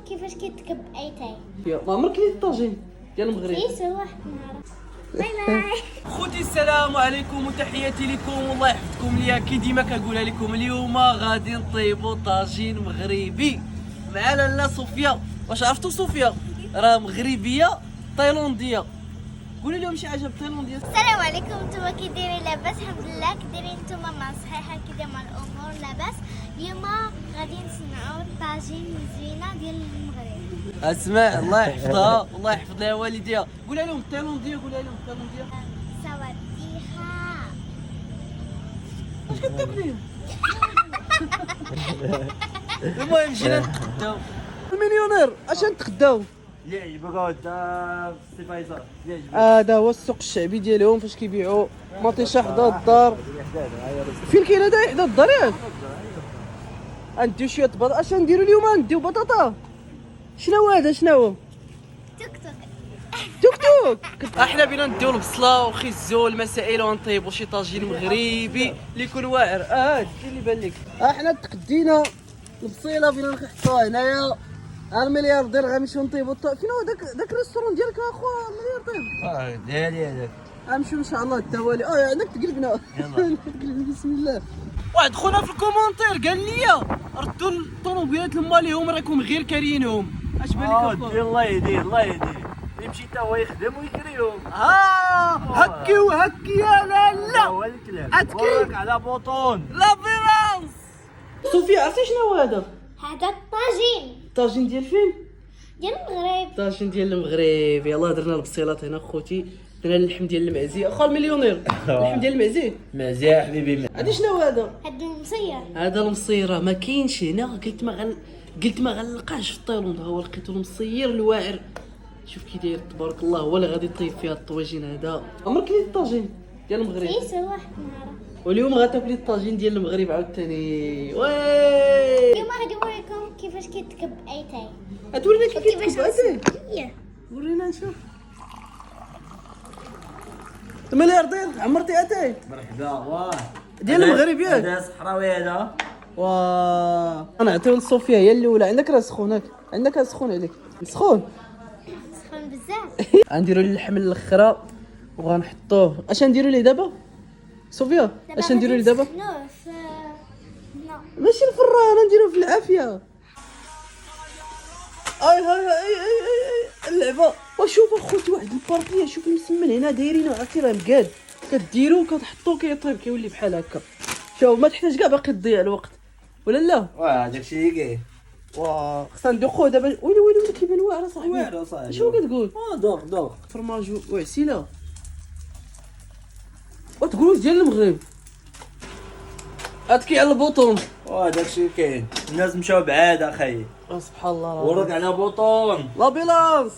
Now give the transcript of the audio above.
كيفاش كيتكب اي تاي. ما عمرك كليت الطاجين ديال المغرب؟ كيسو واحد النهار. باي باي. خوتي السلام عليكم وتحياتي لكم والله يحفظكم ليا كي ديما كنقولها لكم. اليوم غادي نطيبوا طاجين مغربي مع لاله صوفيا. واش عرفتوا صوفيا راه مغربيه تايلانديه؟ قولي لهم شي حاجه بالتايلانديه. السلام عليكم، نتوما كي دايرين لاباس؟ الحمد لله. كي دايرين نتوما مع صحيحه كي داير مع الامور لاباس؟ اليوم غادي نصنعوا طاجين زوينه ديال المغرب. اسماء الله يحفظها والله يحفظ لها والديها. قولها لهم بالتايلانديه، قولها لهم بالتايلانديه. سواديها. واش كتاكلي؟ المهم جينا نتغداو. المليونير اش نتغداو؟ اللي عجبك هذا في السيفايزر اللي عجبك. هذا هو السوق الشعبي ديالهم فاش كيبيعوا مطيشه حدا الدار. فين كاين هذا حدا الدار ياك؟ غنديو شويه بطاطا. اش نديروا اليوم؟ غنديو بطاطا. شنو هذا؟ شنو توك توك توك. توك. احنا بينا نديو البصله والخيزو والمسائل ونطيبوا شي طاجين مغربي اللي يكون واعر. هادشي اللي بان لك. احنا تقدينا البصيله بينا نحطوها هنايا. الملياردير غنمشيو نطيبوا فين هو داك الريستورون ديالك اخويا الملياردير؟ ديالي هذاك. غنمشيو ان شاء الله التوالي. عندك تقلبنا. يلا. تقلبنا بسم الله. واحد خونا في الكومونتير قال لي ردوا الطوموبيلات لماليهم راكم غير كاريينهم. اش بالك اخويا؟ الله يهديه الله يهديه. يمشي حتى هو يخدم ويكريهم. هكي وهكي يا لالا. هو الكلام. هتكي. وراك على بوطون. لافيرانس. صوفيا عرفتي شنو هذا؟ هذا الطاجين الطاجين ديال فين؟ ديال المغرب. الطاجين ديال المغرب. يلاه درنا البصيلات هنا خوتي، درنا اللحم ديال المعزي. اخو المليونير اللحم ديال المعزي. مزيان حبيبي. هادي شنو هذا؟ هذا المصير. هذا المصيره ما كاينش هنا. قلت ما غنلقاش في تايلاند. ها هو لقيتو المصير الواعر. شوف كي داير تبارك الله. هو اللي غادي يطيب فيها الطواجين. هذا عمرك كليت الطاجين ديال المغرب؟ كيسو واحد النهار. واليوم غتاكلي الطاجين ديال المغرب عاوتاني. وي اليوم غادي نوريكم كيفاش كيتكب اي تاي. غتورينا كيف وكيفاش كيتكب اتاي. ياه. ورينا نشوف. الملياردير عمرتي اتاي مرحبا. واه ديال المغرب ياك؟ هذا صحراوي هذا. واه غنعطيو لصوفيا هي الاولى. عندك راه سخون. عندك سخون عليك سخون. سخون بزاف. غنديرو اللحم الاخرى وغنحطوه. اش نديرو ليه دابا صوفيا؟ اش نديرو ليه دابا؟ نو في نو. ماشي الفران نديرو في العافيه. اي اللعبه. وشوف اخوتي واحد البارطيه. شوف المسمن هنا دايرينو عرفتي راه مقاد. كديرو وكتحطو كيطيب كيولي بحال هكا. شوف ما تحتاج كاع باقي تضيع الوقت ولا لا؟ واه داكشي اللي كاين. واه خصنا ندوقو دابا. ويلي كيبان واعر صاحبي. واعر صاحبي. شنو كتقول؟ دوق. فرماج وعسيله. وتقولوا ديال المغرب. اتكي على البوطون. واه داكشي اللي كاين. الناس مشاو بعاد اخي. سبحان الله. وراك على بوطون. لابيلانس.